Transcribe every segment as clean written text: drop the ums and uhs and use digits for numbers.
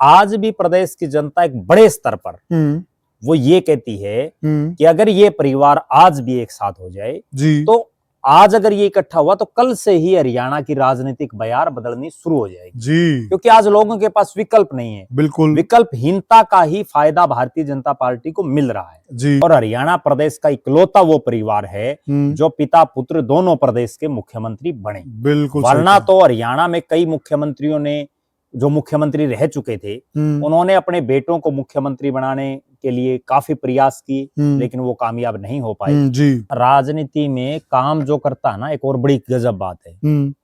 आज भी प्रदेश की जनता एक बड़े स्तर पर वो ये कहती है कि अगर ये परिवार आज भी एक साथ हो जाए तो आज अगर ये इकट्ठा हुआ तो कल से ही हरियाणा की राजनीतिक बयार बदलनी शुरू हो जाएगी जी। क्योंकि आज लोगों के पास विकल्प नहीं है। बिल्कुल विकल्पहीनता का ही फायदा भारतीय जनता पार्टी को मिल रहा है जी। और हरियाणा प्रदेश का इकलौता वो परिवार है जो पिता पुत्र दोनों प्रदेश के मुख्यमंत्री बने। बिल्कुल, वरना तो हरियाणा में कई मुख्यमंत्रियों ने जो मुख्यमंत्री रह चुके थे उन्होंने अपने बेटों को मुख्यमंत्री बनाने के लिए काफी प्रयास किए लेकिन वो कामयाब नहीं हो पाए जी। राजनीति में काम जो करता है ना, एक और बड़ी गजब बात है,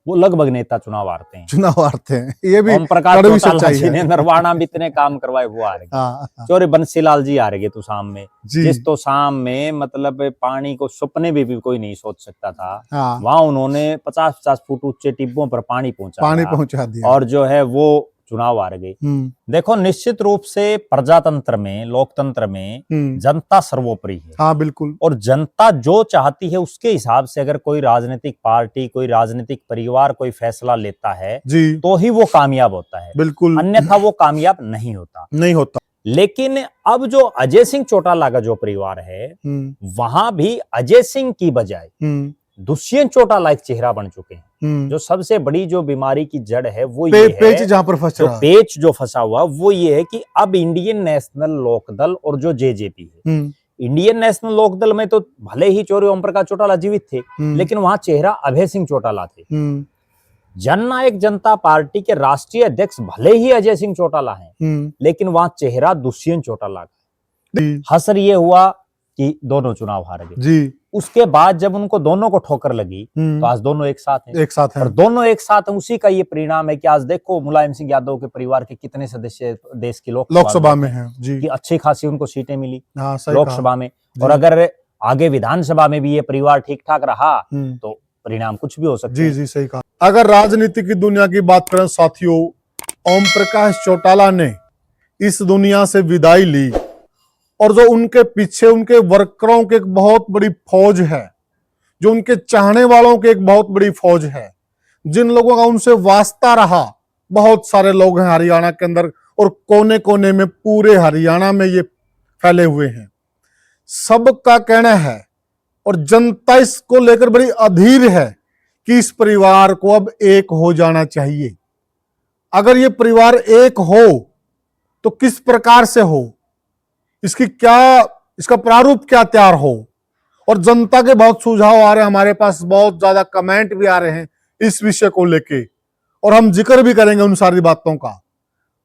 वो लगभग नेता चुनाव हारते हैं। ये भी ओम प्रकाश चौटाला जी ने नरवाना में इतने काम करवाए वो हार गए। चौरे बंसीलाल जी हार गए तो शाम में, जिस तो शाम में मतलब पानी को सपने में भी कोई नहीं सोच सकता था, वहां उन्होंने 50-50 फुट ऊंचे टिब्बों पर पानी पहुंचा दिया और जो है वो चुनाव हार गई। देखो, निश्चित रूप से प्रजातंत्र में, लोकतंत्र में जनता सर्वोपरि है। हाँ बिल्कुल। और जनता जो चाहती है उसके हिसाब से अगर कोई राजनीतिक पार्टी, कोई राजनीतिक परिवार कोई फैसला लेता है तो ही वो कामयाब होता है। बिल्कुल, अन्यथा वो कामयाब नहीं होता। लेकिन अब जो अजय सिंह चौटाला का जो परिवार है वहां भी अजय सिंह की बजाय दुष्यंत चौटाला एक चेहरा बन चुके हैं। जो सबसे बड़ी जो बीमारी की जड़ है वो ये है, पेच जहां पर फंस रहा है, पेच जो फंसा हुआ वो ये है कि अब इंडियन नेशनल लोकदल और जो जेजेपी है, इंडियन नेशनल लोकदल में तो भले ही चौधरी ओम प्रकाश चौटाला जीवित थे लेकिन वहां चेहरा अभय सिंह चौटाला थे। जननायक जनता पार्टी के राष्ट्रीय अध्यक्ष भले ही अजय सिंह चौटाला हैं लेकिन वहां चेहरा दुष्यंत चौटाला का। हसर ये हुआ कि दोनों चुनाव हार गए। उसके बाद जब उनको दोनों को ठोकर लगी तो आज दोनों एक साथ हैं। और दोनों एक साथ हैं, उसी का ये परिणाम है कि आज देखो मुलायम सिंह यादव के परिवार के कितने सदस्य देश की लोकसभा में हैं जी, कि अच्छी खासी उनको सीटें मिली लोकसभा में। और अगर आगे विधानसभा में भी ये परिवार ठीक ठाक रहा तो परिणाम कुछ भी हो सकता है। जी सही कहा। अगर राजनीति की दुनिया की बात करें साथियों, ओम प्रकाश चौटाला ने इस दुनिया से विदाई ली और जो उनके पीछे उनके वर्करों की एक बहुत बड़ी फौज है, जो उनके चाहने वालों की एक बहुत बड़ी फौज है, जिन लोगों का उनसे वास्ता रहा, बहुत सारे लोग हैं हरियाणा के अंदर और कोने कोने में पूरे हरियाणा में ये फैले हुए हैं। सबका कहना है और जनता इसको लेकर बड़ी अधीर है कि इस परिवार को अब एक हो जाना चाहिए। अगर ये परिवार एक हो तो किस प्रकार से हो, इसका प्रारूप क्या तैयार हो। और जनता के बहुत सुझाव आ रहे हैं, हमारे पास बहुत ज्यादा कमेंट भी आ रहे हैं इस विषय को लेके और हम जिक्र भी करेंगे उन सारी बातों का।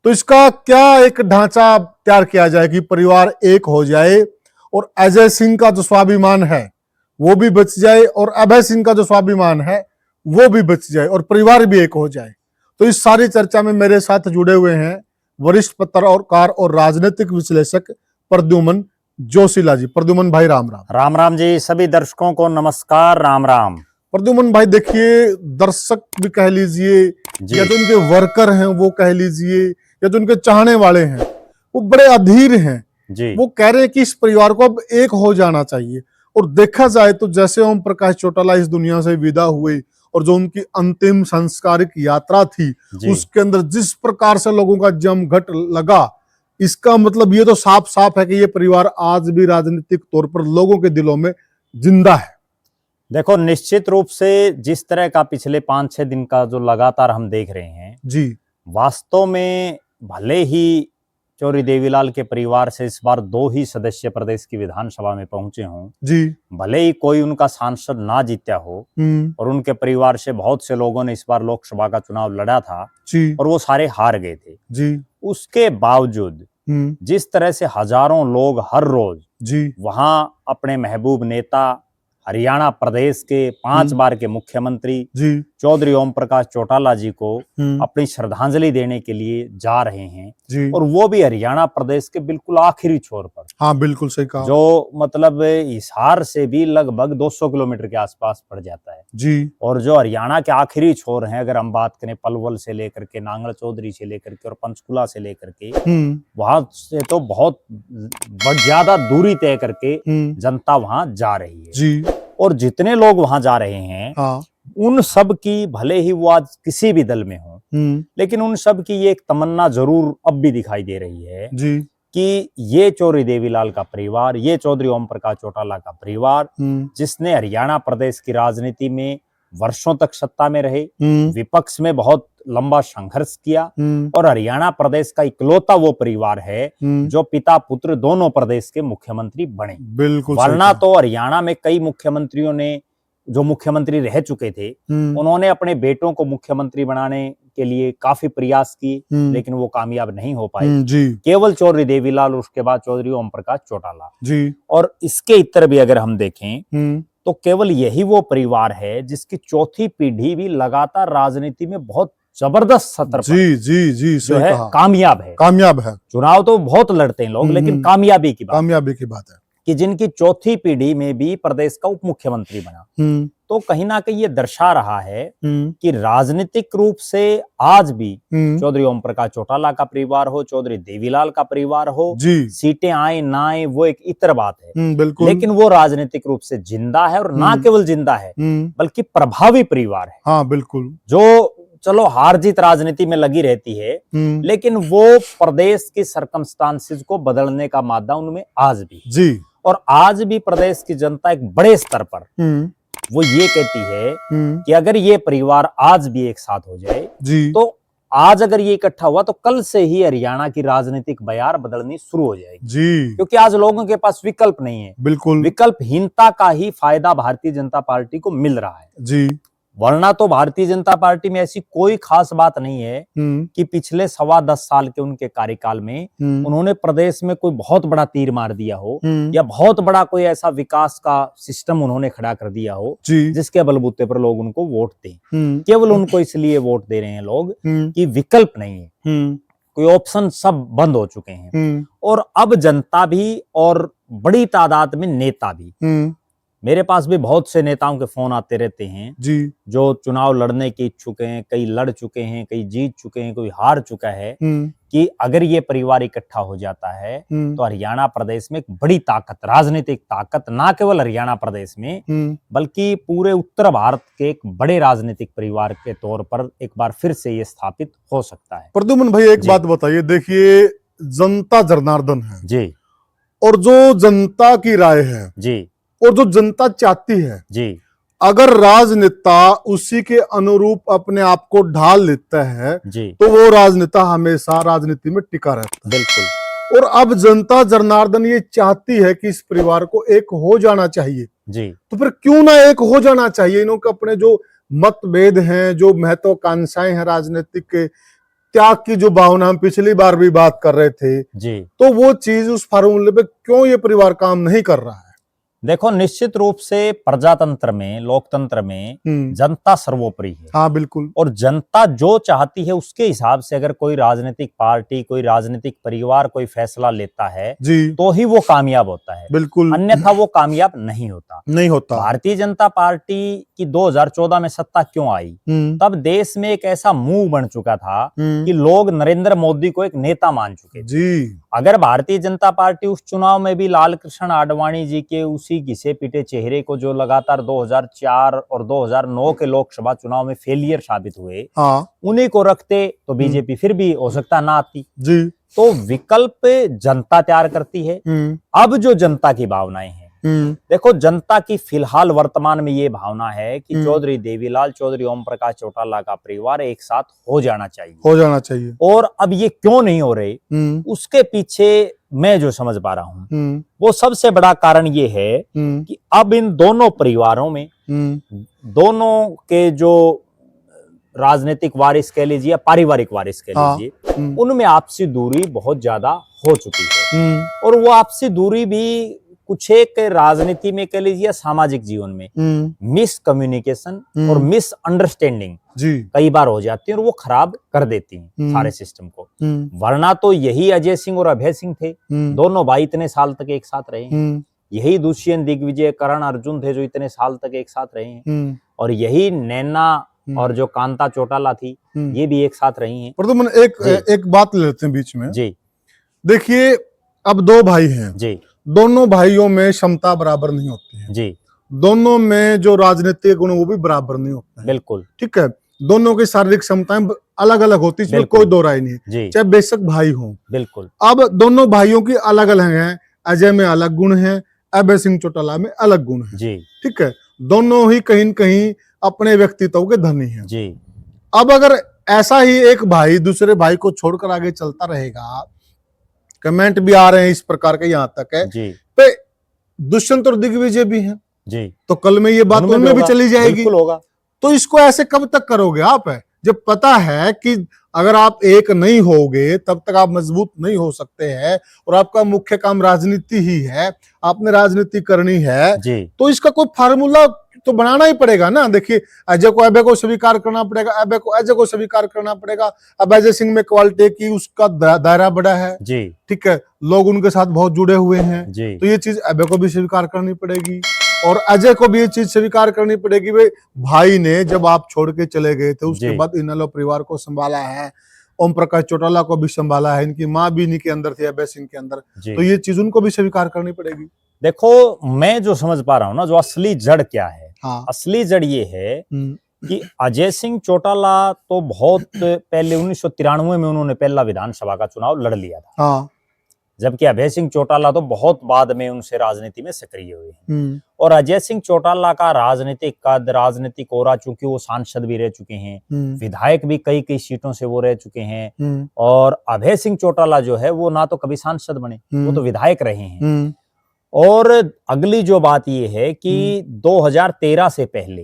तो इसका क्या एक ढांचा तैयार किया जाए कि परिवार एक हो जाए और अजय सिंह का जो स्वाभिमान है वो भी बच जाए और अभय सिंह का जो स्वाभिमान है वो भी बच जाए और परिवार भी एक हो जाए। तो इस सारी चर्चा में मेरे साथ जुड़े हुए हैं वरिष्ठ पत्रकार और राजनीतिक विश्लेषक प्रद्युमन जोशीला जी। प्रद्युमन भाई राम राम। राम राम जी, सभी दर्शकों को नमस्कार, राम राम। प्रद्युमन भाई देखिए, दर्शक भी कह लीजिए या जो उनके वर्कर हैं वो कह लीजिए या जो उनके चाहने वाले हैं वो बड़े अधीर हैं जी। वो कह रहे हैं कि इस परिवार को अब एक हो जाना चाहिए। और देखा जाए तो जैसे ओम प्रकाश चौटाला इस दुनिया से विदा हुए और जो उनकी अंतिम संस्कारिक यात्रा थी उसके अंदर जिस प्रकार से लोगों का जमघट लगा, इसका मतलब ये तो साफ साफ है कि ये परिवार आज भी राजनीतिक तौर पर लोगों के दिलों में जिंदा है। देखो, निश्चित रूप से जिस तरह का पिछले 5-6 दिन का जो लगातार हम देख रहे हैं जी, वास्तव में भले ही चौधरी देवीलाल के परिवार से इस बार 2 ही सदस्य प्रदेश की विधानसभा में पहुंचे हों जी, भले ही कोई उनका सांसद ना जीता हो और उनके परिवार से बहुत से लोगों ने इस बार लोकसभा का चुनाव लड़ा था जी, और वो सारे हार गए थे जी। उसके बावजूद जिस तरह से हजारों लोग हर रोज जी वहां अपने महबूब नेता, हरियाणा प्रदेश के 5 बार के मुख्यमंत्री जी चौधरी ओम प्रकाश चौटाला जी को अपनी श्रद्धांजलि देने के लिए जा रहे हैं जी, और वो भी हरियाणा प्रदेश के बिल्कुल आखिरी छोर पर। हाँ बिल्कुल सही कहा। जो मतलब हिसार से भी लगभग 200 किलोमीटर के आसपास पड़ जाता है जी। और जो हरियाणा के आखिरी छोर हैं, अगर हम बात करें पलवल से लेकर के, नांगल चौधरी से लेकर के और पंचकुला से लेकर के, वहां से तो बहुत ज्यादा दूरी तय करके जनता वहां जा रही है जी। और जितने लोग वहां जा रहे हैं उन सब की, भले ही वो आज किसी भी दल में हो, लेकिन उन सब की ये एक तमन्ना जरूर अब भी दिखाई दे रही है जी कि ये चौधरी देवीलाल का परिवार, ये चौधरी ओम प्रकाश चौटाला का परिवार, जिसने हरियाणा प्रदेश की राजनीति में वर्षों तक सत्ता में रहे, विपक्ष में बहुत लंबा संघर्ष किया और हरियाणा प्रदेश का इकलौता वो परिवार है जो पिता पुत्र दोनों प्रदेश के मुख्यमंत्री बने। बिल्कुल। वरना तो हरियाणा में कई मुख्यमंत्रियों ने, जो मुख्यमंत्री रह चुके थे, उन्होंने अपने बेटों को मुख्यमंत्री बनाने के लिए काफी प्रयास किए, लेकिन वो कामयाब नहीं हो पाए। केवल चौधरी देवीलाल, उसके बाद चौधरी ओम प्रकाश चौटाला जी। और इसके इतर भी अगर हम देखें तो केवल यही वो परिवार है जिसकी चौथी पीढ़ी भी लगातार राजनीति में बहुत जबरदस्त सत्र पर जो है कामयाब है। चुनाव तो बहुत लड़ते हैं लोग, लेकिन कामयाबी की बात है कि जिनकी चौथी पीढ़ी में भी प्रदेश का उप मुख्यमंत्री बना। तो कहीं ना कहीं ये दर्शा रहा है कि राजनीतिक रूप से आज भी चौधरी ओम प्रकाश चौटाला का परिवार हो, चौधरी देवीलाल का परिवार हो, सीटें आए ना आए वो एक इतर बात है, बिल्कुल, लेकिन वो राजनीतिक रूप से जिंदा है और ना केवल जिंदा है बल्कि प्रभावी परिवार है। हाँ बिल्कुल। जो चलो हार जीत राजनीति में लगी रहती है, लेकिन वो प्रदेश की सर्कमस्टांसेस को बदलने का मादा उनमें आज भी जी। और आज भी प्रदेश की जनता एक बड़े स्तर पर वो ये कहती है कि अगर ये परिवार आज भी एक साथ हो जाए जी, तो आज अगर ये इकट्ठा हुआ तो कल से ही हरियाणा की राजनीतिक बयार बदलनी शुरू हो जाएगी जी। क्योंकि आज लोगों के पास विकल्प नहीं है, बिल्कुल, विकल्पहीनता का ही फायदा भारतीय जनता पार्टी को मिल रहा है जी। वरना तो भारतीय जनता पार्टी में ऐसी कोई खास बात नहीं है कि पिछले 10.25 साल के उनके कार्यकाल में उन्होंने प्रदेश में कोई बहुत बड़ा तीर मार दिया हो या बहुत बड़ा कोई ऐसा विकास का सिस्टम उन्होंने खड़ा कर दिया हो जिसके बलबूते पर लोग उनको वोट दें। केवल उनको इसलिए वोट दे रहे हैं लोग कि विकल्प नहीं है, कोई ऑप्शन सब बंद हो चुके हैं। और अब जनता भी और बड़ी तादाद में नेता भी, मेरे पास भी बहुत से नेताओं के फोन आते रहते हैं जी, जो चुनाव लड़ने के इच्छुक हैं, कई लड़ चुके हैं, कई जीत चुके हैं, कोई हार चुका है, कि अगर ये परिवार इकट्ठा हो जाता है तो हरियाणा प्रदेश में एक बड़ी ताकत, राजनीतिक ताकत, ना केवल हरियाणा प्रदेश में बल्कि पूरे उत्तर भारत के एक बड़े राजनीतिक परिवार के तौर पर एक बार फिर से ये स्थापित हो सकता है। प्रद्युम्न भाई एक बात बताइए, देखिए जनता जनार्दन है जी, और जो जनता की राय है जी, और जो जनता चाहती है जी, अगर राजनेता उसी के अनुरूप अपने आप को ढाल लेता है जी, तो वो राजनेता हमेशा राजनीति में टिका रहता है। बिल्कुल। और अब जनता जनार्दन ये चाहती है कि इस परिवार को एक हो जाना चाहिए जी, तो फिर क्यों ना एक हो जाना चाहिए। इन्हों के अपने जो मतभेद हैं, जो महत्वाकांक्षाएं हैं राजनीतिक के, त्याग की जो भावना हम पिछली बार भी बात कर रहे थे जी, तो वो चीज उस फार्मूले पे क्यों ये परिवार काम नहीं कर रहा है। देखो, निश्चित रूप से प्रजातंत्र में, लोकतंत्र में जनता सर्वोपरि है। हाँ बिल्कुल। और जनता जो चाहती है उसके हिसाब से अगर कोई राजनीतिक पार्टी, कोई राजनीतिक परिवार कोई फैसला लेता है जी, तो ही वो कामयाब होता है, बिल्कुल, अन्यथा वो कामयाब नहीं होता। भारतीय जनता पार्टी की 2014 में सत्ता क्यों आई? तब देश में एक ऐसा मुंह बन चुका था कि लोग नरेंद्र मोदी को एक नेता मान चुके थे जी। अगर भारतीय जनता पार्टी उस चुनाव में भी लाल कृष्ण आडवाणी जी के उसी घिसे पीटे चेहरे को, जो लगातार 2004 और 2009 के लोकसभा चुनाव में फेलियर साबित हुए, उन्हीं को रखते तो बीजेपी फिर भी हो सकता ना आती जी। तो विकल्प जनता तैयार करती है। अब जो जनता की भावनाएं हैं, देखो, जनता की फिलहाल वर्तमान में ये भावना है कि चौधरी देवीलाल, चौधरी ओम प्रकाश चौटाला का परिवार एक साथ हो जाना चाहिए। और अब ये क्यों नहीं हो रहे, उसके पीछे मैं जो समझ पा रहा हूँ वो सबसे बड़ा कारण ये है कि अब इन दोनों परिवारों में, दोनों के जो राजनीतिक वारिस कह लीजिए या पारिवारिक वारिस कह लीजिए, उनमें आपसी दूरी बहुत ज्यादा हो चुकी है। और वो आपसी दूरी भी कुछ एक राजनीति में कह लीजिए, सामाजिक जीवन में मिस कम्युनिकेशन और मिस अंडरस्टैंडिंग कई बार हो जाती है और वो खराब कर देती हैं सारे सिस्टम को। वरना तो यही अजय सिंह और अभय सिंह थे, दोनों भाई इतने साल तक एक साथ रहे हैं। यही दुष्यंत, दिग्विजय, करण अर्जुन थे जो इतने साल तक एक साथ रहे हैं। और यही नैना और जो कांता चौटाला थी, ये भी एक साथ रही हैं। प्रद्युम्न एक बात लेते हैं बीच में जी। देखिए, अब दो भाई हैं जी, दोनों भाइयों में क्षमता बराबर नहीं होती है जी, दोनों में जो राजनीतिक गुण वो भी बराबर नहीं होते हैं। बिल्कुल, ठीक है। दोनों की शारीरिक क्षमताएं अलग अलग होती है, इसमें बिल्कुल। कोई दो राय नहीं है, जी चाहे बेशक भाई हों। बिल्कुल। अब दोनों भाइयों की अलग अलग हैं, अजय में अलग गुण है, अभय सिंह चौटाला में अलग गुण है। जी ठीक है, दोनों ही कहीं न कहीं अपने व्यक्तित्व के धनी हैं। जी अब अगर ऐसा ही एक भाई दूसरे भाई को छोड़कर आगे चलता रहेगा, कमेंट भी आ रहे हैं इस प्रकार के, यहाँ तक है जी पे दुष्यंत और दिग्विजय भी हैं, जी तो कल में ये बात उनमें उनमें भी होगा, चली जाएगी। बिल्कुल होगा। तो इसको ऐसे कब तक करोगे आप? जब पता है कि अगर आप एक नहीं होगे तब तक आप मजबूत नहीं हो सकते हैं, और आपका मुख्य काम राजनीति ही है, आपने राजनीति करनी है, जी तो इसका कोई फार्मूला तो बनाना ही पड़ेगा ना। देखिए, अजय को अभय को स्वीकार करना पड़ेगा, अभय को अजय को स्वीकार करना पड़ेगा। अब अजय सिंह में क्वालिटी की उसका दायरा बड़ा है, जी ठीक है, लोग उनके साथ बहुत जुड़े हुए हैं, जी तो ये चीज अभय को भी स्वीकार करनी पड़ेगी, और अजय को भी ये चीज स्वीकार करनी पड़ेगी। भाई ने जब आप छोड़ के चले गए थे, उसके जी बाद इनेलो परिवार को संभाला है, ओम प्रकाश चौटाला को भी संभाला है, इनकी माँ भी इन्हीं के अंदर थी, अभय सिंह के अंदर, जी। तो ये चीज उनको भी स्वीकार करनी पड़ेगी। देखो, मैं जो समझ पा रहा हूं ना, जो असली जड़ क्या है, हाँ। असली जड़ ये है कि अजय सिंह चौटाला तो बहुत पहले 1993 में उन्होंने पहला विधानसभा का चुनाव लड़ लिया था, हाँ। जबकि अभय सिंह चौटाला तो बहुत बाद में उनसे राजनीति में सक्रिय हुए हैं। और अजय सिंह चौटाला का राजनीतिक कद, राजनीतिक ओरा, चूंकि वो सांसद भी रह चुके हैं, विधायक भी कई कई सीटों से वो रह चुके हैं, और अभय सिंह चौटाला जो है वो ना तो कभी सांसद बने, वो तो विधायक रहे हैं। और अगली जो बात ये है कि 2013 से पहले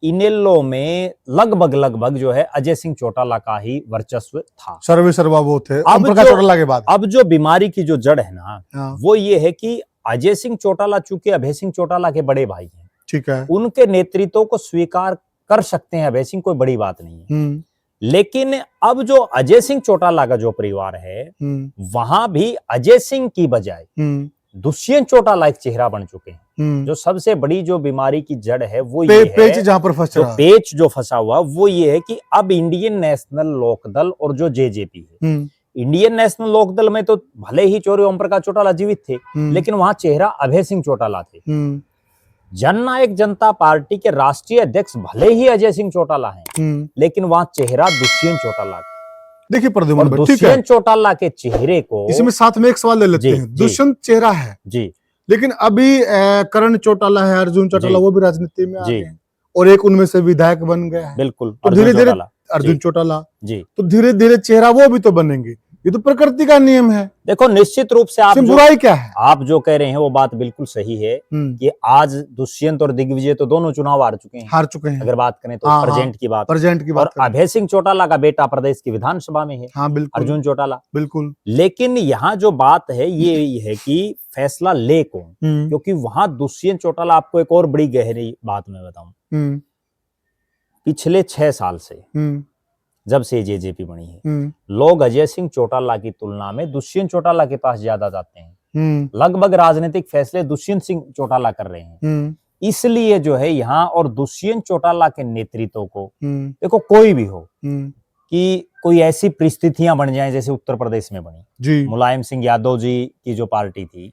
इनेलो में लगभग जो है अजय सिंह चौटाला का ही वर्चस्व था, सर्वे सर्वा वो थे अब प्रकाश जो- चौटाला के बाद। अब जो बीमारी की जो जड़ है ना, हाँ। वो ये है कि अजय सिंह चौटाला चूंकि अभय सिंह चौटाला के बड़े भाई हैं, ठीक है, उनके नेतृत्व को स्वीकार कर सकते हैं अभय सिंह, कोई बड़ी बात नहीं है। लेकिन अब जो अजय सिंह चौटाला का जो परिवार है, वहां भी अजय सिंह की बजाय दुष्यंत चौटाला एक चेहरा बन चुके हैं। जो सबसे बड़ी जो बीमारी की जड़ है वो ये है, पेच जहां पर फंस जो रहा है। पेच जो फंसा हुआ वो ये है कि अब इंडियन नेशनल लोकदल और जो जेजेपी है, इंडियन नेशनल लोकदल में तो भले ही चौधरी ओम प्रकाश चौटाला जीवित थे, लेकिन वहां चेहरा अभय सिंह चौटाला थे। जननायक जनता पार्टी के राष्ट्रीय अध्यक्ष भले ही अजय सिंह चौटाला हैं, लेकिन वहां चेहरा दुष्यंत चौटाला है। देखिए प्रद्युमन भाई, ठीक है, दुष्यंत चौटाला के चेहरे को इसमें साथ में एक सवाल ले लेते जी, हैं। जी। दुष्यंत चेहरा है जी लेकिन अभी करण चौटाला है, अर्जुन चौटाला, जी। वो भी राजनीति में आ जी। गए हैं, और एक उनमें से विधायक बन गया है। बिल्कुल, तो अर्जुन धीरे धीरे चौटाला। अर्जुन जी। चौटाला, जी तो धीरे धीरे चेहरा वो भी तो बनेंगे, ये तो प्रकृति का नियम है। देखो, निश्चित रूप से इसमें बुराई क्या है? आप जो कह रहे हैं वो बात बिल्कुल सही है कि आज दुष्यंत और दिग्विजय तो दोनों चुनाव हार चुके हैं, हार चुके हैं। अगर बात करें तो हाँ, प्रेजेंट की बात, प्रेजेंट की बात और अभय सिंह चौटाला का बेटा प्रदेश की विधानसभा में है, हाँ बिल्कुल, अर्जुन चौटाला। बिल्कुल। लेकिन यहाँ जो बात है ये है कि फैसला ले कौन, क्योंकि वहां दुष्यंत चौटाला, आपको एक और बड़ी गहरी बात मैं बताऊं, पिछले 6 साल से जब से जेजेपी बनी है, लोग अजय सिंह चौटाला की तुलना में दुष्यंत चौटाला के पास ज्यादा जाते हैं। लगभग राजनीतिक फैसले दुष्यंत सिंह चौटाला कर रहे हैं। इसलिए जो है यहाँ, और दुष्यंत चौटाला के नेतृत्व को, देखो कोई भी हो, कि कोई ऐसी परिस्थितियां बन जाएं जैसे उत्तर प्रदेश में बनी जी। मुलायम सिंह यादव जी की जो पार्टी थी,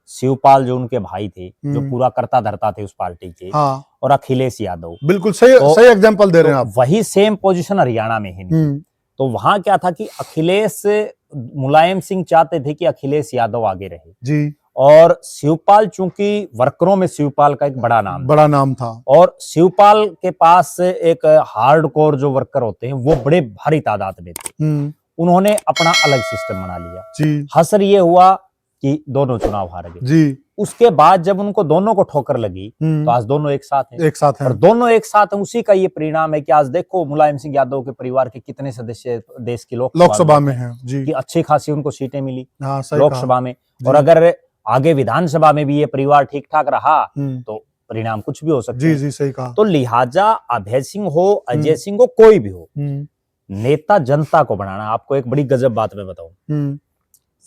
शिवपाल जो उनके भाई थे, जो पूरा करता धरता थे उस पार्टी के, हाँ। और अखिलेश यादव, बिल्कुल सही, सही एग्जांपल दे रहे हैं आप। वही सेम पोजीशन हरियाणा में है। तो वहां क्या था कि अखिलेश, मुलायम सिंह चाहते थे कि अखिलेश यादव आगे रहे जी, और शिवपाल, चूंकि वर्करों में शिवपाल का एक बड़ा नाम था, और शिवपाल के पास एक हार्डकोर जो वर्कर होते हैं वो बड़े भारी तादाद में थे। उन्होंने अपना अलग सिस्टम बना लिया जी। हसर ये हुआ कि दोनों चुनाव हार गए जी। उसके बाद जब उनको दोनों को ठोकर लगी तो आज दोनों एक साथ हैं। और दोनों एक साथ हैं, उसी का ये परिणाम है कि आज देखो मुलायम सिंह यादव के परिवार के कितने सदस्य देश की लोकसभा में हैं जी, कि अच्छी खासी उनको सीटें मिली लोकसभा में। और अगर आगे विधानसभा में भी ये परिवार ठीक ठाक रहा तो परिणाम कुछ भी हो सकता है। जी, सही कहा। तो लिहाजा अभय सिंह हो, अजय सिंह हो, कोई भी हो, नेता जनता को बनाना। आपको एक बड़ी गजब बात मैं बताऊं,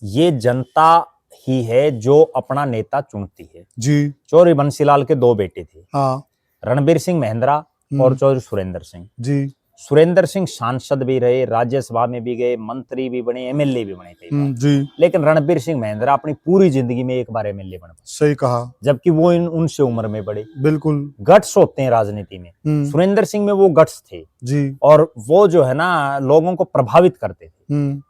ये जनता ही है जो अपना नेता चुनती है जी। चौधरी बंसीलाल के 2 बेटे थे, रणबीर सिंह महेंद्रा और चौधरी सुरेंद्र सिंह जी। सुरेंद्र सिंह सांसद भी रहे, राज्यसभा में भी गए, मंत्री भी बने, एमएलए भी बने कई बार। जी, लेकिन रणबीर सिंह महिंद्रा अपनी पूरी जिंदगी में एक बार एमएलए बन पाए, सही कहा, जबकि वो उनसे उम्र में बड़े। बिल्कुल। गट्स होते हैं राजनीति में, सुरेंद्र सिंह में वो गट्स थे जी, और वो जो है ना लोगों को प्रभावित करते थे।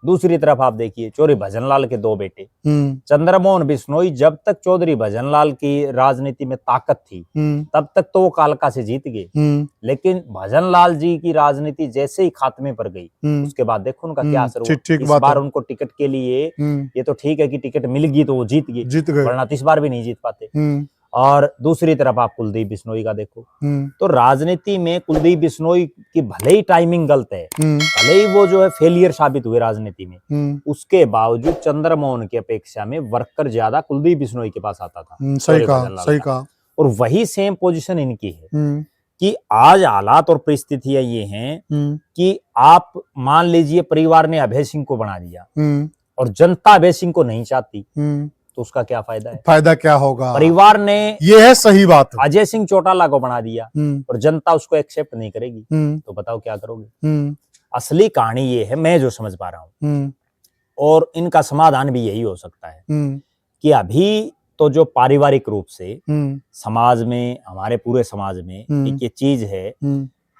दूसरी तरफ आप देखिए चौधरी भजनलाल के दो बेटे, चंद्रमोहन बिश्नोई, जब तक चौधरी भजनलाल की राजनीति में ताकत थी तब तक तो वो कालका से जीत गए, लेकिन भजनलाल जी की राजनीति जैसे ही खात्मे पर गई उसके बाद देखो उनका क्या असर हुआ। इस बार उनको टिकट के लिए ये तो ठीक है कि टिकट मिल गई तो वो जीत गए, वरना तो इस बार भी नहीं जीत पाते। और दूसरी तरफ आप कुलदीप बिश्नोई का देखो, तो राजनीति में कुलदीप बिश्नोई की भले ही टाइमिंग गलत है, भले ही वो जो है फेलियर साबित हुए राजनीति में, उसके बावजूद चंद्रमोहन की अपेक्षा में वर्कर ज्यादा कुलदीप बिश्नोई के पास आता था। सही कहा। और वही सेम पोजीशन इनकी है कि आज हालात और परिस्थितियां ये हैं कि आप मान लीजिए परिवार ने अभय सिंह को बना दिया और जनता अभय सिंह को नहीं चाहती, तो उसका क्या फायदा है? फायदा क्या होगा? परिवार ने, ये है सही बात, अजय सिंह चौटाला को बना दिया और जनता उसको एक्सेप्ट नहीं करेगी, तो बताओ क्या करोगे? असली कहानी ये है, मैं जो समझ पा रहा हूँ, और इनका समाधान भी यही हो सकता है कि अभी तो जो पारिवारिक रूप से समाज में, हमारे पूरे समाज में एक ये चीज है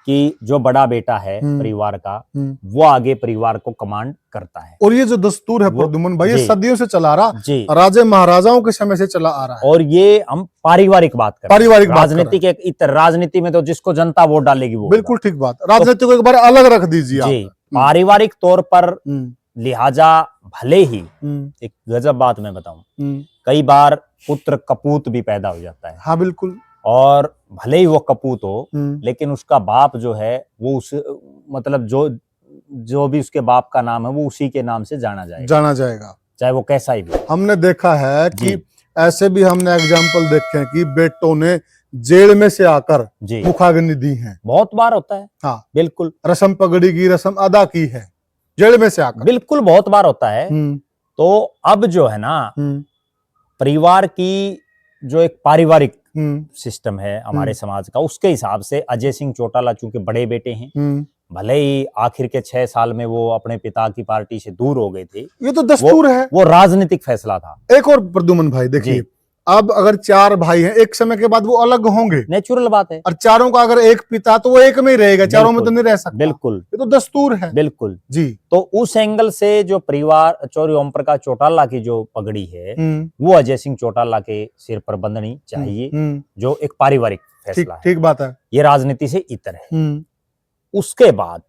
कि जो बड़ा बेटा है परिवार का, वो आगे परिवार को कमांड करता है। और ये जो दस्तूर है प्रद्युमन भाई, ये सदियों से चला रहा, राजे महाराजाओं के समय से चला आ रहा है। और ये हम पारिवारिक बात कर रहे हैं, राजनीति के इतर, राजनीति में तो जिसको जनता वोट डालेगी वो, बिल्कुल ठीक बात। राजनीति को एक बार अलग रख दीजिए जी, पारिवारिक तौर पर लिहाजा भले ही एक गजब बात मैं बताऊं, कई बार पुत्र कपूत भी पैदा हो जाता है। हाँ बिल्कुल। और भले ही वो कपूत हो, लेकिन उसका बाप जो है वो उस मतलब जो भी उसके बाप का नाम है वो उसी के नाम से जाना जाएगा, चाहे वो कैसा ही भी। हमने देखा है कि ऐसे भी हमने एग्जाम्पल देखे हैं कि बेटों ने जेल में से आकर मुखाग्नि दी है, बहुत बार होता है। हाँ बिल्कुल, रस्म पगड़ी की रस्म अदा की है जेल में से आकर, बिल्कुल बहुत बार होता है। तो अब जो है ना परिवार की जो एक पारिवारिक सिस्टम है हमारे समाज का, उसके हिसाब से अजय सिंह चौटाला चूंकि बड़े बेटे हैं, भले ही आखिर के 6 साल में वो अपने पिता की पार्टी से दूर हो गए थे, ये तो दस्तूर है, वो राजनीतिक फैसला था। एक और प्रद्युमन भाई देखिए, अब अगर 4 भाई हैं, एक समय के बाद वो अलग होंगे, नेचुरल बात है। और चारों का अगर एक पिता तो वो एक में ही रहेगा, चारों में तो नहीं रह सकता। बिल्कुल, ये तो दस्तूर है। बिल्कुल जी। तो उस एंगल से जो परिवार चौधरी ओम प्रकाश चौटाला की जो पगड़ी है वो अजय सिंह चौटाला के सिर पर बंधनी चाहिए, जो एक पारिवारिक फैसला है। ठीक बात है, ये राजनीति से इतर है। उसके बाद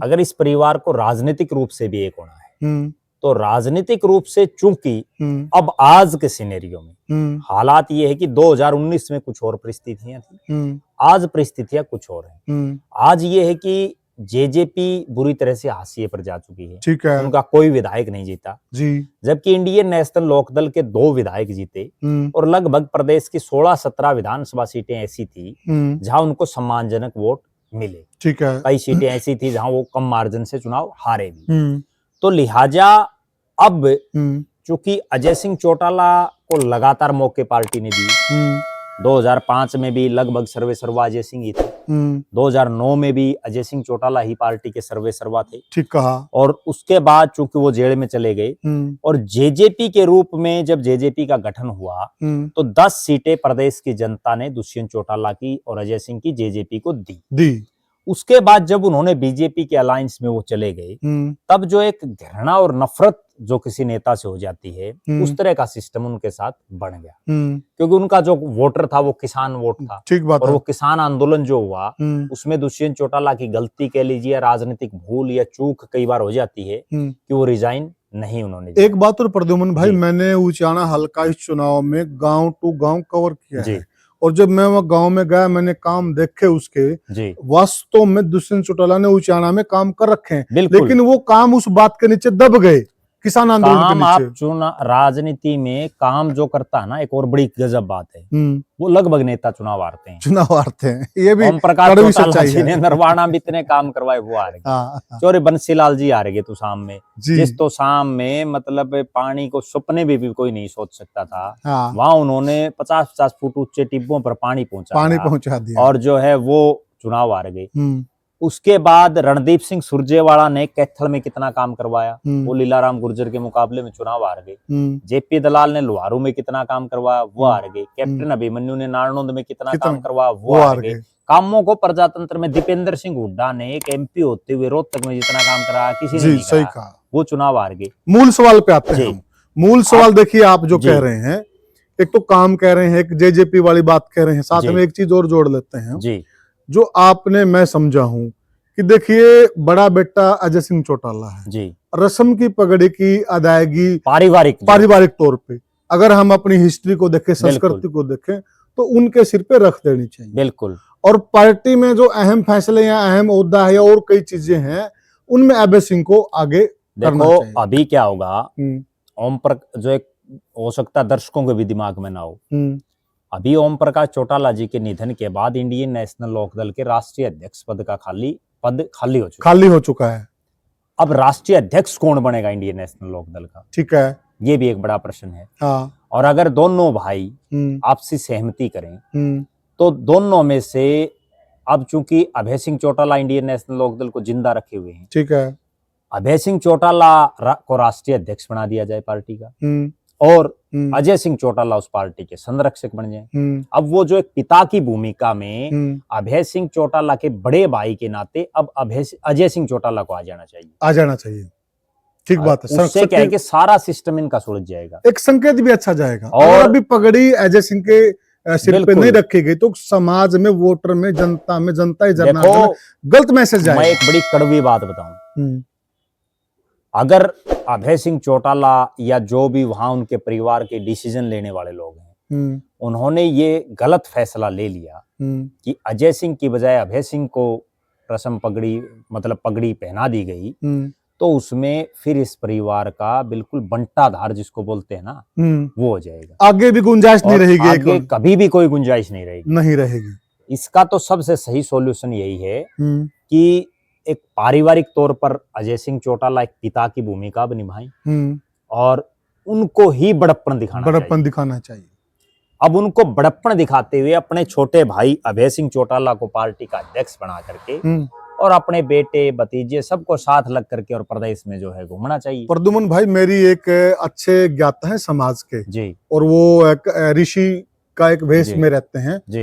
अगर इस परिवार को राजनीतिक रूप से भी एक होना है, तो राजनीतिक रूप से चूंकि अब आज के सिनेरियो में हालात ये है कि 2019 में कुछ और परिस्थितियां थी, आज परिस्थितियां कुछ और हैं। आज ये है कि जेजेपी बुरी तरह से हाशिए पर जा चुकी है, ठीक है, उनका कोई विधायक नहीं जीता जी, जबकि इंडियन नेशनल लोकदल के 2 विधायक जीते और लगभग प्रदेश की 16-17 विधानसभा सीटें ऐसी थी जहां उनको सम्मानजनक वोट मिले। ठीक है, कई सीटें ऐसी थी जहां वो कम मार्जिन से चुनाव हारे भी। तो लिहाजा अब चूंकि अजय सिंह चौटाला को लगातार मौके पार्टी ने दी, 2005 में भी लगभग सर्वे सर्वा अजय सिंह ही थे, 2009 में भी अजय सिंह चौटाला ही पार्टी के सर्वे सर्वा थे, ठीक कहा। और उसके बाद चूंकि वो जेल में चले गए और जेजेपी के रूप में जब जेजेपी का गठन हुआ तो 10 सीटें प्रदेश की जनता ने दुष्यंत चौटाला की और अजय सिंह की जेजेपी को दी। उसके बाद जब उन्होंने बीजेपी के अलायंस में वो चले गए, तब जो एक घृणा और नफरत जो किसी नेता से हो जाती है, उस तरह का सिस्टम उनके साथ बन गया, क्योंकि उनका जो वोटर था वो किसान वोट था। ठीक बात और वो किसान आंदोलन जो हुआ उसमें दुष्यंत चौटाला की गलती कह लीजिए, राजनीतिक भूल या चूक कई बार हो जाती है कि वो रिजाइन नहीं उन्होंने। एक बात और प्रद्युमन भाई, मैंने उचाना हल्का इस चुनाव में गांव टू गांव कवर किया है, और जब मैं वहाँ गांव में गया, मैंने काम देखे उसके, वास्तव में दुष्यंत चौटाला ने उचाना में काम कर रखे हैं, लेकिन वो काम उस बात के नीचे दब गए, किसान आंदोलन के नीचे। आप चुनाव राजनीति में काम जो करता है ना, एक और बड़ी गजब बात है, वो लगभग नेता चुनाव हारते हैं। ये भी ओम प्रकाश चौटाला जी ने नरवाना में इतने काम करवाए, वो हार गए। चौरे बंसीलाल जी हार गए तो शाम में, जिस तो शाम में मतलब पानी को सपने में भी कोई नहीं सोच सकता था, वहां उन्होंने 50-50 फुट ऊंचे टिब्बों पर पानी पहुंचा दिया और जो है वो चुनाव हार गए। उसके बाद रणदीप सिंह सुरजेवाला ने कैथल में कितना काम करवाया, वो लीलाराम गुर्जर के मुकाबले में चुनाव हार गए। जेपी दलाल ने लोहारू में कितना काम करवाया, वो हार गए। कैप्टन अभिमन्यु ने नारनौंद में कितना काम करवाया, वो हार गए। कामों को प्रजातंत्र में दीपेंद्र सिंह हुड्डा ने एक एमपी होते हुए रोहतक में जितना काम कराया किसी ने नहीं सही करा, कहा। वो चुनाव हार गए। मूल सवाल पे आते हैं हम। मूल सवाल देखिए, आप जो कह रहे हैं, एक तो काम कह रहे हैं, एक जेजेपी वाली बात कह रहे हैं, साथ में एक चीज और जोड़ लेते हैं जी, जो आपने, मैं समझा हूं कि देखिए बड़ा बेटा अजय सिंह चौटाला है जी, रस्म की पगड़ी की अदायगी पारिवारिक तौर पे अगर हम अपनी हिस्ट्री को देखें, संस्कृति को देखें, तो उनके सिर पे रख देनी चाहिए। बिल्कुल। और पार्टी में जो अहम फैसले या अहम ओहदा है या और कई चीजें हैं, उनमें अभय सिंह को आगे करना चाहिए। देखो अभी क्या होगा, ओम प्रकाश जो एक हो सकता दर्शकों के भी दिमाग में ना हो, अभी ओम प्रकाश चौटाला जी के निधन के बाद इंडियन नेशनल लोकदल के राष्ट्रीय अध्यक्ष पद का पद खाली हो चुका है। अब राष्ट्रीय अध्यक्ष कौन बनेगा इंडियन नेशनल लोकदल का, ठीक है, ये भी एक बड़ा प्रश्न है। हाँ। और अगर दोनों भाई आपसी सहमति करें तो दोनों में से, अब चूंकि अभय सिंह चौटाला इंडियन नेशनल लोकदल को जिंदा रखे हुए हैं, ठीक है, अभय सिंह चौटाला को राष्ट्रीय अध्यक्ष बना दिया जाए पार्टी का, और अजय सिंह चौटाला उस पार्टी के संरक्षक बन जाए। अब वो जो एक पिता की भूमिका में अभय सिंह चौटाला के बड़े भाई के नाते अब अजय सिंह चौटाला को आ जाना चाहिए। ठीक बात है। उससे क्या है कि सारा सिस्टम इनका सुलझ जाएगा, एक संकेत भी अच्छा जाएगा। और अभी पगड़ी अजय सिंह के सिर पे नहीं रखी गई तो समाज में, वोटर में, जनता ही गलत मैसेज जाएगा। मैं एक बड़ी कड़वी बात बताऊं, अगर अभय सिंह चौटाला या जो भी वहां उनके परिवार के डिसीजन लेने वाले लोग हैं, उन्होंने ये गलत फैसला ले लिया कि अजय सिंह की बजाय अभय सिंह को रस्म पगड़ी पहना दी गई, तो उसमें फिर इस परिवार का बिल्कुल बंटाधार जिसको बोलते हैं ना, वो हो जाएगा। आगे भी गुंजाइश नहीं रहेगी, आगे कभी भी कोई गुंजाइश नहीं रहेगी। इसका तो सबसे सही सॉल्यूशन यही है कि एक पारिवारिक तौर पर अजय सिंह चौटाला एक पिता की भूमिका भी निभाएं और उनको ही बड़प्पन दिखाना चाहिए। अब उनको बड़प्पन दिखाते हुए अपने छोटे भाई अभय सिंह चौटाला को पार्टी का अध्यक्ष बना करके और अपने बेटे भतीजे सबको साथ लग करके और प्रदेश में जो है घूमना चाहिए। प्रद्युमन भाई, मेरी एक अच्छे ज्ञाता है समाज के जी, और वो एक ऋषि का एक वेश में रहते हैं जी,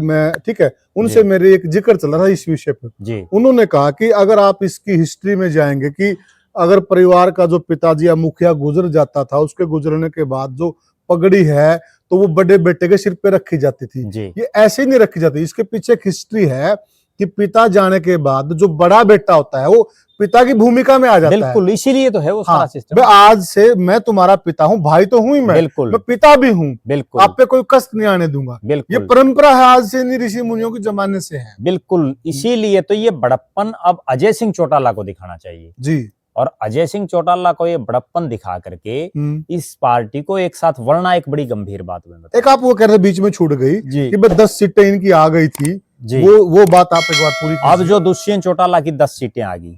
मैं ठीक है, उनसे मेरे एक जिक्र चल रहा था इस विषय पर जी। उन्होंने कहा कि अगर आप इसकी हिस्ट्री में जाएंगे कि अगर परिवार का जो पिताजी या मुखिया गुजर जाता था, उसके गुजरने के बाद जो पगड़ी है तो वो बड़े बेटे के सिर पे रखी जाती थी जी। ये ऐसे ही नहीं रखी जाती, इसके पीछे एक हिस्ट्री है कि पिता जाने के बाद जो बड़ा बेटा होता है वो पिता की भूमिका में आ जाता है। बिल्कुल, इसीलिए तो है वो सारा सिस्टम। आज से मैं तुम्हारा पिता हूँ, भाई तो हूँ ही मैं पिता भी हूँ, बिल्कुल आप पे कोई कष्ट नहीं आने दूंगा। ये परंपरा है, आज से नहीं, ऋषि मुनियों के जमाने से है। बिल्कुल, इसीलिए तो ये बड़प्पन अब अजय सिंह चौटाला को दिखाना चाहिए जी। और अजय सिंह चौटाला को ये बड़प्पन दिखा करके इस पार्टी को एक साथ वरना एक बड़ी गंभीर बात में एक आप वो कह रहे बीच में छूट गई कि 10 सीटें इनकी आ गई थी जी। वो बात आप एक बार पूरी। अब जो दुष्यंत चौटाला की 10 सीटें आ गई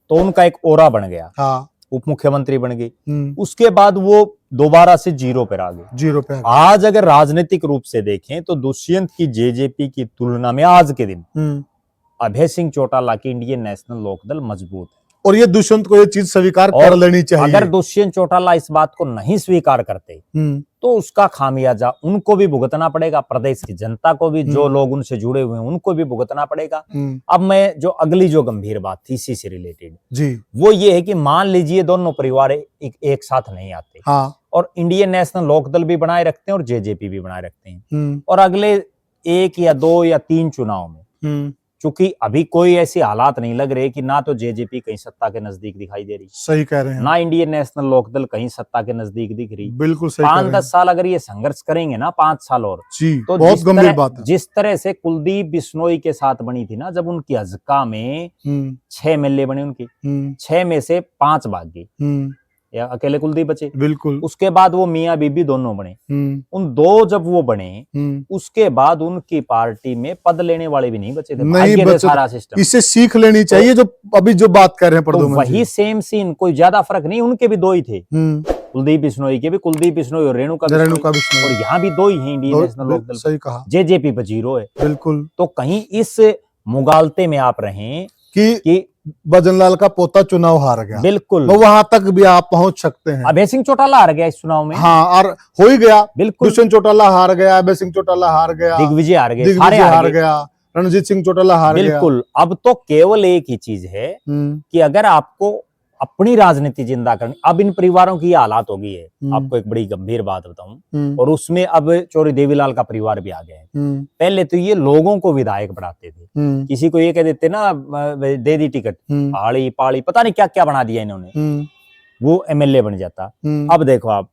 तो उनका एक ओरा बन गया, हाँ। उप मुख्यमंत्री बन गई, उसके बाद वो दोबारा से जीरो पे आ गए। आज अगर राजनीतिक रूप से देखें तो दुष्यंत की जेजेपी की तुलना में आज के दिन अभय सिंह चौटाला की इंडियन नेशनल लोकदल मजबूत है। और ये दुष्यंत को ये चीज स्वीकार कर लेनी चाहिए। अगर दुष्यंत चौटाला इस बात को नहीं स्वीकार करते तो उसका खामियाजा उनको भी भुगतना पड़ेगा, प्रदेश की जनता को भी, जो लोग उनसे जुड़े हुए हैं उनको भी भुगतना पड़ेगा। अब मैं जो अगली जो गंभीर बात थी इसी से रिलेटेड जी, वो ये है कि मान लीजिए दोनों परिवार एक साथ नहीं आते, हाँ। और इंडियन नेशनल लोकदल भी बनाए रखते हैं और जेजेपी भी बनाए रखते हैं, और अगले 1 या 2 या 3 चुनाव में क्योंकि अभी कोई ऐसी हालात नहीं लग रहे कि ना तो जेजेपी कहीं सत्ता के नजदीक दिखाई दे रही, सही कह रहे हैं, ना इंडियन नेशनल लोकदल कहीं सत्ता के नजदीक दिख रही। बिल्कुल सही। 5-10 साल अगर ये संघर्ष करेंगे ना, 5 साल और जी, तो बहुत गंभीर बात है। जिस तरह से कुलदीप बिश्नोई के साथ बनी थी ना, जब उनकी हजका में 6 एमएलए बने, उनके 6 में से 5 भाग गए या अकेले कुलदीप बचे। बिल्कुल। उसके बाद वो मियां बीबी दोनों बने, उन 2 जब वो बने उसके बाद उनकी पार्टी में पद लेने वाले भी नहीं बचे थे, नहीं बचे। सारा सिस्टम इससे सीख लेनी चाहिए, जो अभी जो बात कर रहे हैं तो वही सेम सीन, कोई ज्यादा फर्क नहीं, उनके भी 2 ही थे, कुलदीप बिश्नोई के भी, कुलदीप बिश्नोई और रेणुका बिश्नोई, और यहाँ भी 2 ही है इंडियन नेशनल लोकदल। सही कहा। जेजेपी पर 0 है। बिल्कुल। तो कहीं इस मुगालते में आप रहें कि भजनलाल का पोता चुनाव हार गया, बिल्कुल तो वहां तक भी आप पहुंच सकते हैं। अभय सिंह चौटाला हार गया इस चुनाव में। हाँ, और हो ही गया। बिल्कुल दुष्यंत चौटाला हार गया, अभय सिंह चौटाला हार गया, दिग्विजय हार गए, सारे दिग्विजय हार हार गए। गया, रणजीत सिंह चौटाला हार गया। बिल्कुल अब तो केवल एक ही चीज है कि अगर आपको अपनी राजनीति जिंदा करनी, अब इन परिवारों की ये हालात हो गई है। आपको एक बड़ी गंभीर बात बताऊं, और उसमें अब चौधरी देवीलाल का परिवार भी आ गया है। पहले तो ये लोगों को विधायक बनाते थे, किसी को ये कह देते ना दे दी टिकट, आड़ी पाड़ी पता नहीं क्या क्या बना दिया इन्होंने, वो एमएलए बन जाता। अब देखो आप,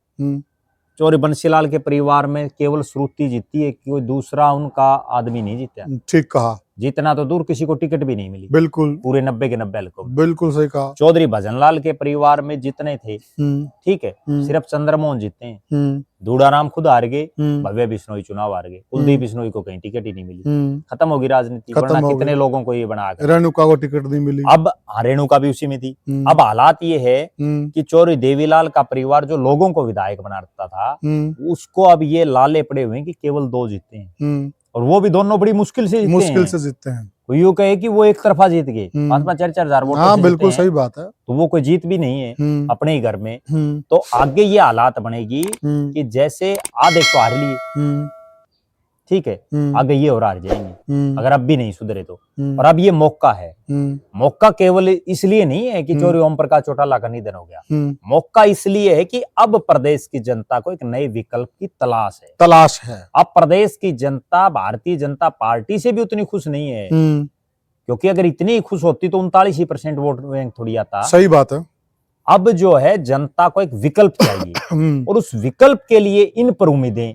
चौधरी बंसीलाल के परिवार में केवल श्रुति जीती है, कोई दूसरा उनका आदमी नहीं जीता। ठीक कहा। जीतना तो दूर, किसी को टिकट भी नहीं मिली। बिल्कुल पूरे 90 के 90 को। बिल्कुल सही कहा। चौधरी भजनलाल के परिवार में जितने थे, ठीक है, सिर्फ चंद्रमोहन जीते हैं। दूड़ाराम खुद हार गए, भव्य बिश्नोई चुनाव हार गए, कुलदीप बिश्नोई को कहीं टिकट ही नहीं मिली। खत्म होगी राजनीति, वरना कितने लोगों को ये बना कर। रेणुका को टिकट नहीं मिली। अब रेणुका भी उसी में थी। अब हालात ये है कि चौधरी देवीलाल का परिवार जो लोगों को विधायक बनाता था, उसको अब ये लाले पड़े हुए हैं कि केवल 2 जीते हैं, और वो भी दोनों बड़ी मुश्किल से जीतते हैं। कोई यूं कहे कि वो एक तरफा जीत गए, 5-5, 4-4 हजार वोट। हाँ, बिल्कुल सही बात है। तो वो कोई जीत भी नहीं है अपने ही घर में। तो आगे ये हालात बनेगी कि जैसे आधे को हार लिए, ठीक है, आगे ये और हार जाएंगे अगर अब भी नहीं सुधरे तो। और अब ये मौका है, मौका केवल इसलिए नहीं है कि चौधरी ओम प्रकाश चौटाला का निधन हो गया, मौका इसलिए है कि अब प्रदेश की जनता को एक नए विकल्प की तलाश है। अब प्रदेश की जनता भारतीय जनता पार्टी से भी उतनी खुश नहीं है, क्योंकि अगर इतनी खुश होती तो 39% वोट बैंक थोड़ी आता। सही बात है। अब जो है जनता को एक विकल्प चाहिए, और उस विकल्प के लिए इन पर उम्मीदें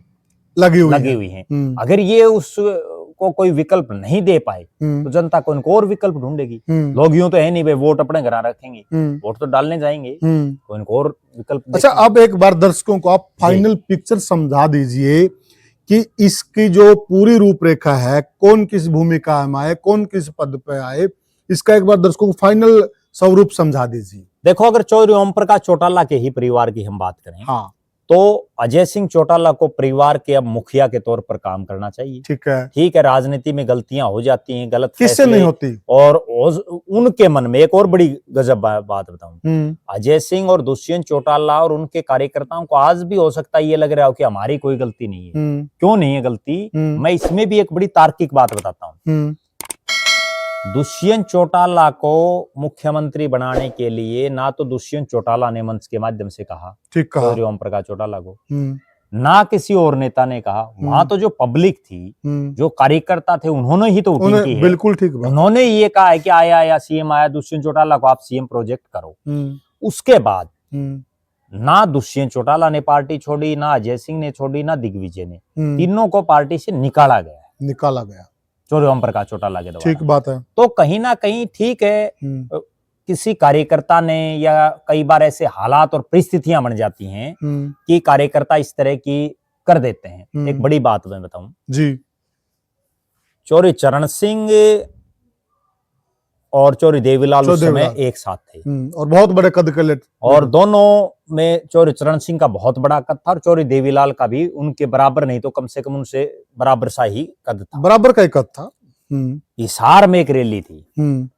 लगी हुई हैं। अगर ये उसको कोई विकल्प नहीं दे पाए तो जनता को इनको और विकल्प ढूंढेगी। लोग यूं तो है नहीं भाई वोट अपने घर रखेंगे, वोट तो डालने जाएंगे, तो इनको और विकल्प। अच्छा, अब एक बार दर्शकों को आप फाइनल पिक्चर समझा दीजिए कि इसकी जो पूरी रूपरेखा है, कौन किस भूमिका में आए, कौन किस पद पे आए, इसका एक बार दर्शकों को फाइनल स्वरूप समझा दीजिए। देखो, अगर चौधरी ओम प्रकाश चौटाला के ही परिवार की हम बात करें, हाँ, तो अजय सिंह चौटाला को परिवार के अब मुखिया के तौर पर काम करना चाहिए। ठीक है, राजनीति में गलतियां हो जाती हैं, गलत किससे नहीं होती। और उनके मन में एक और बड़ी गजब बात बताऊं, अजय सिंह और दुष्यंत चौटाला और उनके कार्यकर्ताओं को आज भी हो सकता है ये लग रहा हो कि हमारी कोई गलती नहीं है। क्यों नहीं है गलती? मैं इसमें भी एक बड़ी तार्किक बात बताता हूँ। दुष्यंत चौटाला को मुख्यमंत्री बनाने के लिए ना तो दुष्यंत चौटाला ने मंच के माध्यम से कहा, ठीक कहा, चौधरी ओम प्रकाश चौटाला को, ना किसी और नेता ने कहा। वहां तो जो पब्लिक थी, जो कार्यकर्ता थे, उन्होंने ही तो वोटिंग की है। बिल्कुल ठीक। उन्होंने ये कहा है कि आया सीएम आया, दुष्यंत चौटाला को आप सीएम प्रोजेक्ट करो। उसके बाद ना दुष्यंत चौटाला ने पार्टी छोड़ी, ना अजय सिंह ने छोड़ी, ना दिग्विजय ने, तीनों को पार्टी से निकाला गया चौधरी ओम प्रकाश चौटाला के द्वारा। ठीक बात है। तो कहीं ना कहीं ठीक है, किसी कार्यकर्ता ने, या कई बार ऐसे हालात और परिस्थितियां बन जाती हैं कि कार्यकर्ता इस तरह की कर देते हैं। एक बड़ी बात मैं बताऊं जी, चौधरी चरण सिंह और चौधरी देवीलाल उस समय एक साथ थे, और बहुत बड़े कद के लेते, और दोनों में चौधरी चरण सिंह का बहुत बड़ा कद था, और चौधरी देवीलाल का भी उनके बराबर नहीं तो कम से कम उनसे बराबर सा ही कद था, बराबर का ही कद था। हिसार में एक रैली थी,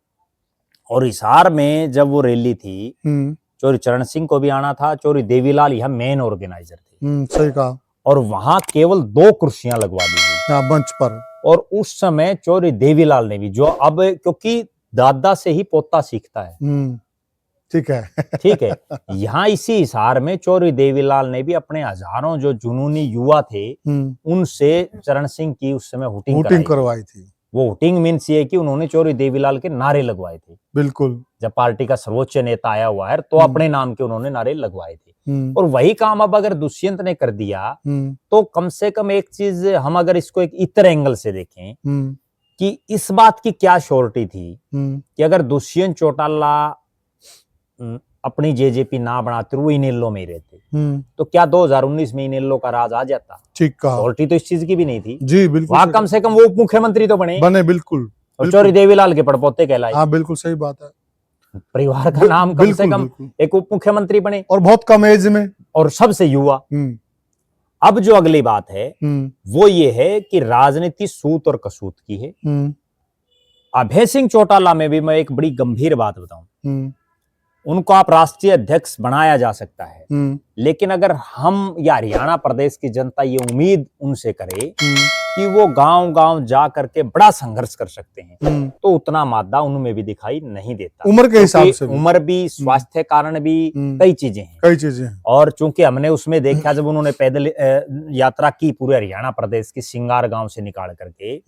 और हिसार में जब वो रैली थी, चौधरी चरण सिंह को भी आना था, चौधरी देवीलाल यह मेन ऑर्गेनाइजर थे। सही कहा। और वहां केवल 2 कुर्सियां लगवा दी गई मंच पर, और उस समय चौधरी देवीलाल ने भी, जो अब क्योंकि दादा से ही पोता सीखता है, ठीक है, ठीक है, यहाँ इसी हिसार में चौधरी देवीलाल ने भी अपने हजारों जो जुनूनी युवा थे उनसे चरण सिंह की उस समय हुटिंग करवाई थी। वो हुटिंग मीन्स ये कि उन्होंने चौधरी देवीलाल के नारे लगवाए थे। बिल्कुल, जब पार्टी का सर्वोच्च नेता आया हुआ है तो अपने नाम के उन्होंने नारे लगवाए थे। और वही काम अब अगर दुष्यंत ने कर दिया तो कम से कम एक चीज हम अगर इसको एक इतर एंगल से देखें कि इस बात की क्या श्योरिटी थी कि अगर दुष्यंत चौटाला अपनी जेजेपी ना बनाते, वो इनेलो में ही रहते, तो क्या 2019 में इनेलो का राज आ जाता? ठीक कहा। श्योरिटी तो इस चीज की भी नहीं थी जी, बिल्कुल। वहां कम से कम वो उप मुख्यमंत्री तो बने बिल्कुल, और चौधरी देवीलाल के पड़पोते कहलाए। हाँ, बिल्कुल सही बात है। परिवार का नाम कम से कम एक उप मुख्यमंत्री बने, और बहुत कम एज में, और सबसे युवा। अब जो अगली बात है वो ये है कि राजनीति सूत और कसूत की है। अभय सिंह चौटाला में भी मैं एक बड़ी गंभीर बात बताऊं, उनको आप राष्ट्रीय अध्यक्ष बनाया जा सकता है, लेकिन अगर हम या हरियाणा प्रदेश की जनता ये उम्मीद उनसे करे कि वो गांव गांव जा करके बड़ा संघर्ष कर सकते हैं, तो उतना मादा उनमें भी दिखाई नहीं देता। उम्र के हिसाब से उम्र भी, स्वास्थ्य कारण भी, कई चीजें हैं। और चूंकि हमने उसमें देखा जब उन्होंने पैदल यात्रा की पूरे हरियाणा प्रदेश की सिंगार गांव से निकाल करके,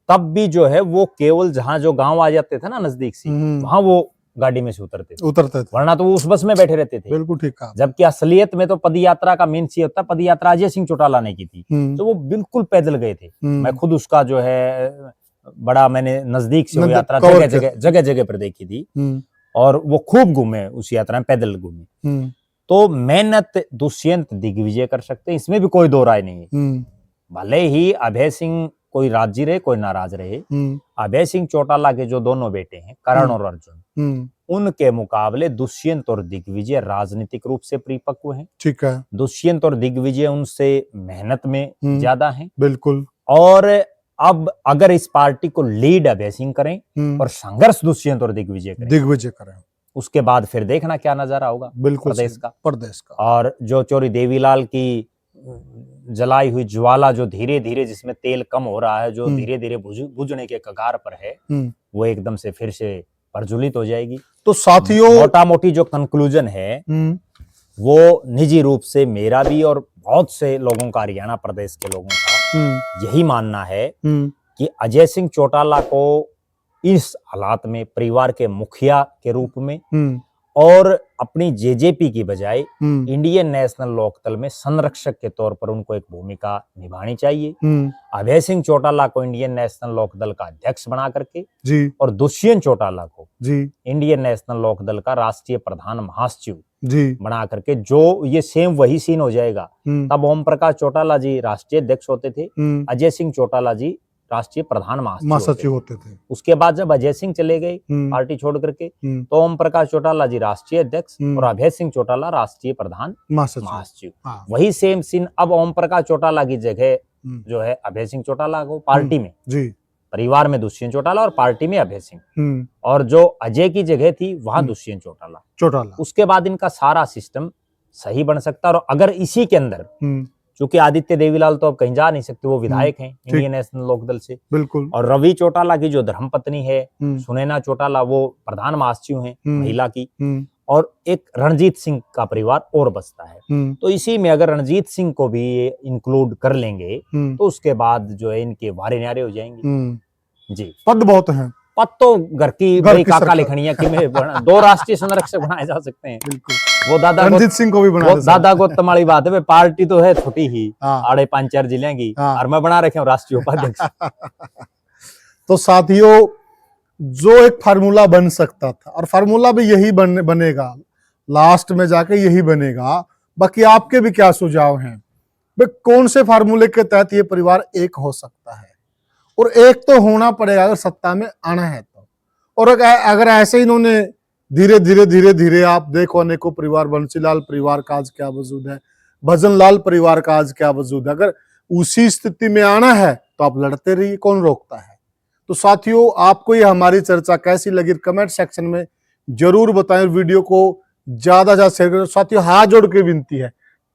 तब भी जो है वो केवल जहां जो गांव आ जाते थे ना नजदीक से, वहां वो गाड़ी में से उतरते थे, वरना तो वो उस बस में बैठे रहते थे। बिल्कुल ठीक कहा। जबकि असलियत में तो पद यात्रा का मेन सी होता, पद यात्रा अजय सिंह चौटाला ने की थी, तो वो बिल्कुल पैदल गए थे। मैं खुद उसका जो है बड़ा मैंने नजदीक से वो यात्रा जगह जगह पर देखी थी, और वो खूब घूमे उस यात्रा में, पैदल घूमे। तो मेहनत दुष्यंत दिग्विजय कर सकते हैं, इसमें भी कोई दो राय नहीं है। भले ही अभय सिंह कोई राजी रहे कोई नाराज रहे, अभय सिंह चौटाला के जो दोनों बेटे हैं करण और अर्जुन, उनके मुकाबले दुष्यंत और दिग्विजय राजनीतिक रूप से परिपक्व हैं। ठीक है। दुष्यंत और दिग्विजय उनसे मेहनत में ज्यादा हैं। बिल्कुल। और अब अगर इस पार्टी को लीड अभय सिंह करें और संघर्ष दुष्यंत और दिग्विजय करें, उसके बाद फिर देखना क्या नजारा होगा प्रदेश का। और जो चौरी देवीलाल की जलाई हुई ज्वाला जो धीरे धीरे, जिसमें तेल कम हो रहा है, जो धीरे धीरे बुझने के कगार पर है, वो एकदम से फिर से प्रज्वलित हो जाएगी। तो साथियों, मोटा मोटी जो कंक्लूजन है वो निजी रूप से मेरा भी और बहुत से लोगों का, हरियाणा प्रदेश के लोगों का यही मानना है कि अजय सिंह चौटाला को इस हालात में परिवार के मुखिया के रूप में और अपनी जेजेपी की बजाय इंडियन नेशनल लोकदल में संरक्षक के तौर पर उनको एक भूमिका निभानी चाहिए। अभय सिंह चौटाला को इंडियन नेशनल लोकदल का अध्यक्ष बना करके और दुष्यंत चौटाला को इंडियन नेशनल लोकदल का राष्ट्रीय प्रधान महासचिव बना करके, जो ये सेम वही सीन हो जाएगा। तब ओम प्रकाश चौटाला जी राष्ट्रीय अध्यक्ष होते थे, अजय सिंह चौटाला जी राष्ट्रीय प्रधान महासचिव होते थे। उसके बाद जब अजय सिंह चले गए पार्टी छोड़ करके, तो ओम प्रकाश चौटाला जी राष्ट्रीय अध्यक्ष और अभय सिंह चौटाला राष्ट्रीय प्रधान महासचिव। वही सेम सीन अब ओम प्रकाश चौटाला की जगह जो है अभय सिंह चौटाला को पार्टी में, परिवार में दुष्यंत चौटाला और पार्टी में अभय सिंह, और जो अजय की जगह थी वहां दुष्यंत चौटाला। उसके बाद इनका सारा सिस्टम सही बन सकता है। और अगर इसी के अंदर, क्योंकि आदित्य देवीलाल तो अब कहीं जा नहीं सकते, वो विधायक हैं इंडियन नेशनल लोकदल से, बिल्कुल, और रवि चौटाला की जो धर्मपत्नी है सुनैना चौटाला, वो प्रधान महासचिव हैं महिला की, और एक रणजीत सिंह का परिवार और बचता है। तो इसी में अगर रणजीत सिंह को भी इंक्लूड कर लेंगे तो उसके बाद जो है इनके वारे न्यारे हो जाएंगे। जी, पद बहुत हैं। पद तो घर की बड़ी काका लिखनिया की में 2 राष्ट्रीय संरक्षक बनाए जा सकते हैं। बिल्कुल, वो दादा रणजीत सिंह को भी बना दे। दादा गौतम वाली बात है, पार्टी तो है छोटी ही, आड़े 5-4 जिले की, और मैं बना रखे हूँ राष्ट्रीय उपाध्यक्ष। तो साथियों, जो एक फार्मूला बन सकता था, और फार्मूला भी यही बनेगा, लास्ट में जाके यही बनेगा। बाकी आपके भी क्या सुझाव हैं, कौन से फार्मूले के तहत ये परिवार एक हो सकता है? और एक तो होना पड़ेगा अगर सत्ता में आना है तो। और अगर ऐसे इन्होंने धीरे धीरे आप देखो, अनेकों परिवार, बंसीलाल परिवार का आज क्या वजूद है, भजन लाल परिवार का आज क्या वजूद है, अगर उसी स्थिति में आना है तो आप लड़ते रहिए, कौन रोकता है। तो साथियों, आपको ये हमारी चर्चा कैसी लगी कमेंट सेक्शन में जरूर बताएं। वीडियो को ज्यादा से ज्यादा शेयर करें। साथियों, हाथ जोड़ के विनती है,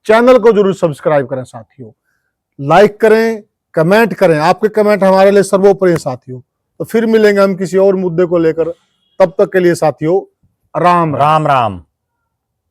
चैनल को जरूर सब्सक्राइब करें साथियों, लाइक करें, कमेंट करें। आपके कमेंट हमारे लिए सर्वोपरि है साथियों। तो फिर मिलेंगे हम किसी और मुद्दे को लेकर, तब तक के लिए साथियों राम राम।